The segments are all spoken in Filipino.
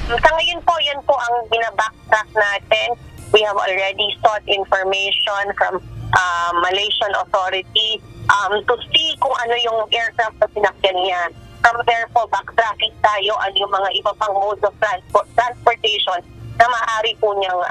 Sa ngayon po, yan po ang binabacktrack natin. We have already sought information from Malaysian authority to see kung ano yung aircraft na sinakyan niya. From there po, backtracking tayo ano yung mga iba pang modes of transportation na maaari po niyang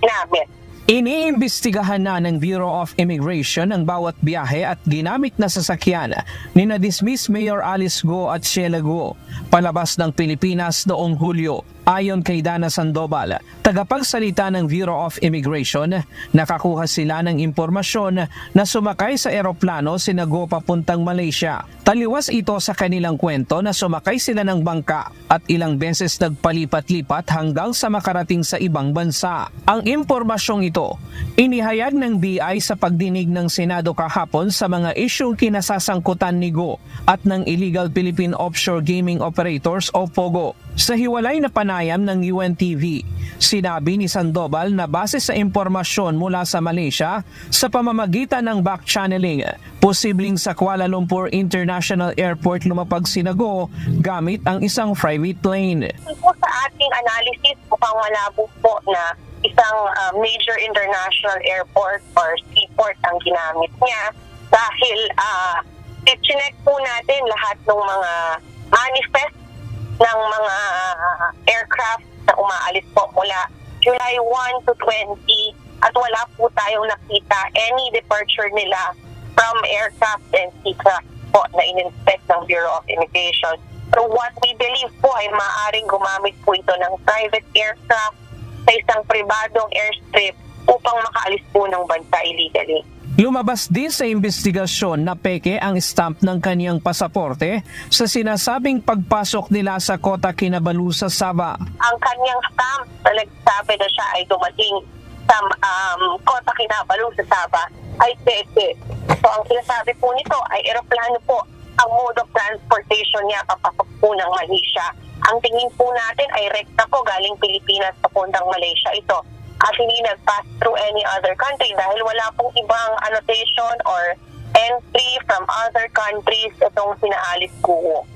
ginamit. Iniimbestigahan na ng Bureau of Immigration ang bawat biyahe at ginamit na sasakyan ni na-dismiss Mayor Alice Go at Sheila Go palabas ng Pilipinas noong Hulyo. Ayon kay Dana Sandoval, tagapagsalita ng Bureau of Immigration, nakakuha sila ng impormasyon na sumakay sa eroplano sina Go papuntang Malaysia. Taliwas ito sa kanilang kwento na sumakay sila ng bangka at ilang beses nagpalipat-lipat hanggang sa makarating sa ibang bansa. Ang impormasyong ito, inihayag ng BI sa pagdinig ng Senado kahapon sa mga isyung kinasasangkutan ni Go at ng Illegal Philippine Offshore Gaming Operators o POGO. Sa hiwalay na panayam ng UNTV, sinabi ni Sandoval na base sa impormasyon mula sa Malaysia sa pamamagitan ng back-channeling, posibleng sa Kuala Lumpur International Airport lumapag si Go gamit ang isang private plane. Po sa ating analysis, mukhang malabo po na isang major international airport or seaport ang ginamit niya dahil i-check po natin lahat ng mga manifest ng mga aircraft na umaalis po mula July 1 to 20 at wala po tayong nakita any departure nila from aircraft and seacraft po na in-inspect ng Bureau of Immigration. So what we believe po ay maaaring gumamit po ito ng private aircraft sa isang pribadong airstrip upang makaalis po ng bansa illegally. Lumabas din sa investigasyon na peke ang stamp ng kaniyang pasaporte sa sinasabing pagpasok nila sa Kota Kinabalu sa Sabah. Ang kaniyang stamp na nagsabi na siya ay dumating sa Kota Kinabalu sa Sabah ay peke. So ang sinasabi po nito ay eroplano po ang mode of transportation niya papasok po ng Malaysia. Ang tingin po natin ay rekta po galing Pilipinas papuntang Malaysia ito. At hindi nag-pass through any other country dahil wala pong ibang annotation or entry from other countries itong sinaalis ko.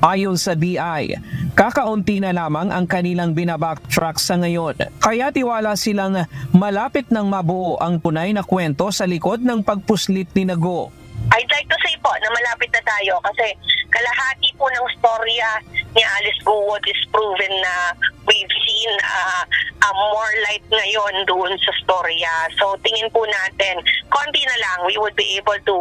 Ayon sa BI, kakaunti na lamang ang kanilang binabacktrack sa ngayon. Kaya tiwala silang malapit nang mabuo ang punay na kwento sa likod ng pagpuslit ni Go. I'd like to say po na malapit na tayo kasi kalahati po ng storya ni Alice Go is proven na we've seen more light ngayon doon sa storya. So tingin po natin, konti na lang, we would be able to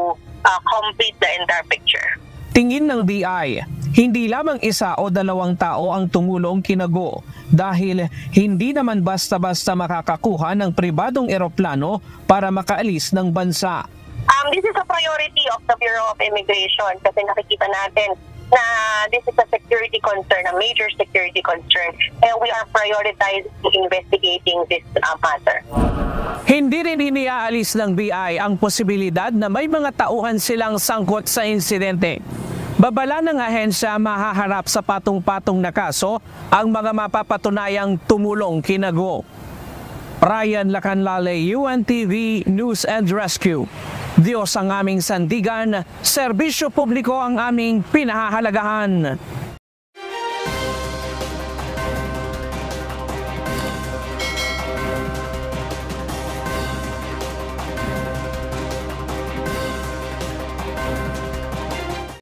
complete the entire picture. Tingin ng BI, hindi lamang isa o dalawang tao ang tumulong kina Go dahil hindi naman basta-basta makakakuha ng pribadong eroplano para makaalis ng bansa. This is a priority of the Bureau of Immigration kasi nakikita natin na this is a security concern, a major security concern, and we are prioritizing investigating this matter. Hindi rin iniaalis ng BI ang posibilidad na may mga tauhan silang sangkot sa insidente. Babala ng ahensya mahaharap sa patong-patong na kaso ang mga mapapatunayang tumulong kina Go. Ryan Lacanlale, UNTV News and Rescue. Diyos ang aming sandigan, serbisyo publiko ang aming pinahahalagahan.